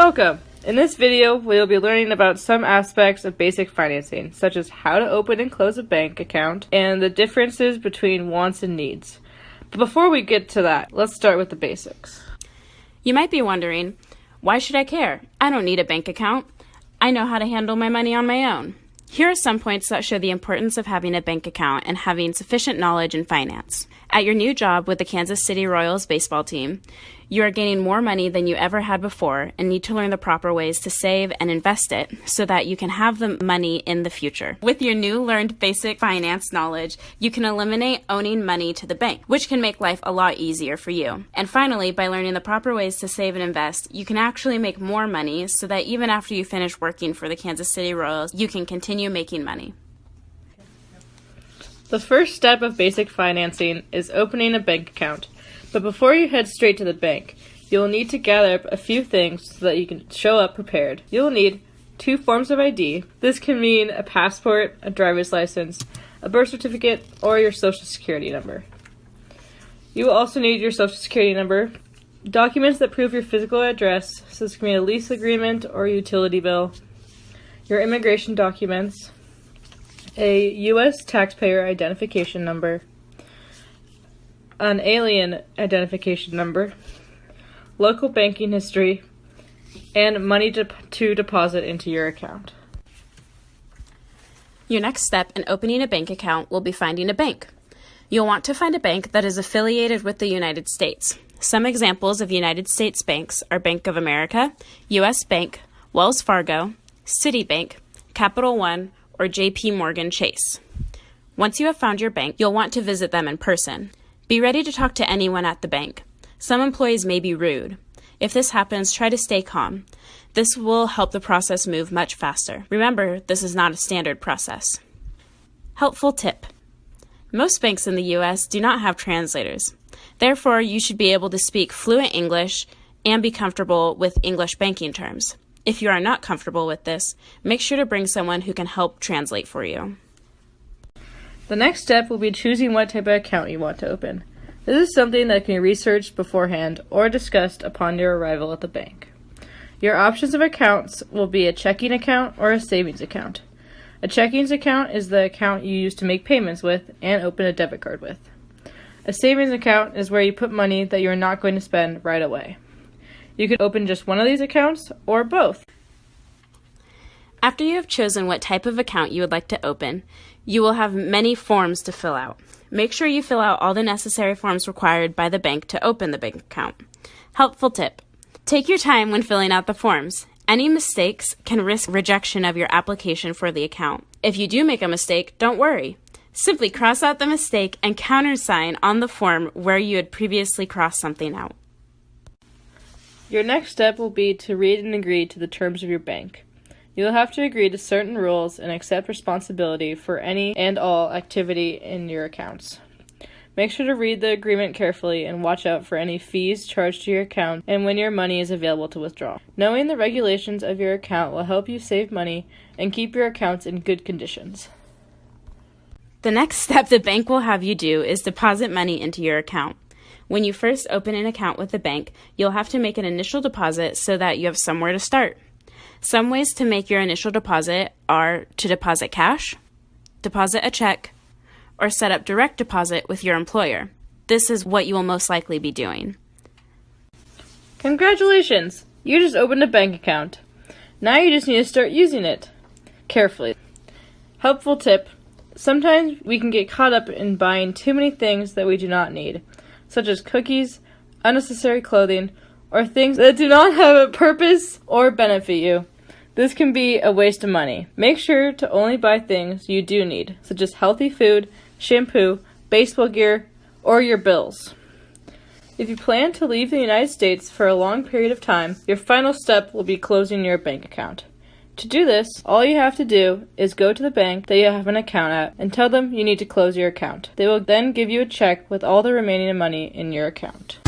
Welcome! In this video, we will be learning about some aspects of basic financing, such as how to open and close a bank account, and the differences between wants and needs. But before we get to that, let's start with the basics. You might be wondering, why should I care? I don't need a bank account. I know how to handle my money on my own. Here are some points that show the importance of having a bank account and having sufficient knowledge in finance. At your new job with the Kansas City Royals baseball team, you are gaining more money than you ever had before and need to learn the proper ways to save and invest it so that you can have the money in the future. With your new learned basic finance knowledge, you can eliminate owning money to the bank, which can make life a lot easier for you. And finally, by learning the proper ways to save and invest, you can actually make more money so that even after you finish working for the Kansas City Royals, you can continue making money. The first step of basic financing is opening a bank account. But before you head straight to the bank, you will need to gather up a few things so that you can show up prepared. You will need 2 forms of ID. This can mean a passport, a driver's license, a birth certificate, or your social security number. You will also need your social security number, documents that prove your physical address, so this can be a lease agreement or a utility bill, your immigration documents, a U.S. taxpayer identification number, an alien identification number, local banking history, and money to deposit into your account. Your next step in opening a bank account will be finding a bank. You'll want to find a bank that is affiliated with the United States. Some examples of United States banks are Bank of America, U.S. Bank, Wells Fargo, Citibank, Capital One, or J.P. Morgan Chase. Once you have found your bank, you'll want to visit them in person. Be ready to talk to anyone at the bank. Some employees may be rude. If this happens, try to stay calm. This will help the process move much faster. Remember, this is not a standard process. Helpful tip. Most banks in the U.S. do not have translators. Therefore, you should be able to speak fluent English and be comfortable with English banking terms. If you are not comfortable with this, make sure to bring someone who can help translate for you. The next step will be choosing what type of account you want to open. This is something that can be researched beforehand or discussed upon your arrival at the bank. Your options of accounts will be a checking account or a savings account. A checking account is the account you use to make payments with and open a debit card with. A savings account is where you put money that you are not going to spend right away. You could open just one of these accounts or both. After you have chosen what type of account you would like to open, you will have many forms to fill out. Make sure you fill out all the necessary forms required by the bank to open the bank account. Helpful tip. Take your time when filling out the forms. Any mistakes can risk rejection of your application for the account. If you do make a mistake, don't worry. Simply cross out the mistake and countersign on the form where you had previously crossed something out. Your next step will be to read and agree to the terms of your bank. You will have to agree to certain rules and accept responsibility for any and all activity in your accounts. Make sure to read the agreement carefully and watch out for any fees charged to your account and when your money is available to withdraw. Knowing the regulations of your account will help you save money and keep your accounts in good conditions. The next step the bank will have you do is deposit money into your account. When you first open an account with the bank, you'll have to make an initial deposit so that you have somewhere to start. Some ways to make your initial deposit are to deposit cash, deposit a check, or set up direct deposit with your employer. This is what you will most likely be doing. Congratulations! You just opened a bank account. Now you just need to start using it carefully. Helpful tip. Sometimes we can get caught up in buying too many things that we do not need, such as cookies, unnecessary clothing, or things that do not have a purpose or benefit you. This can be a waste of money. Make sure to only buy things you do need, such as healthy food, shampoo, baseball gear, or your bills. If you plan to leave the United States for a long period of time, your final step will be closing your bank account. To do this, all you have to do is go to the bank that you have an account at and tell them you need to close your account. They will then give you a check with all the remaining money in your account.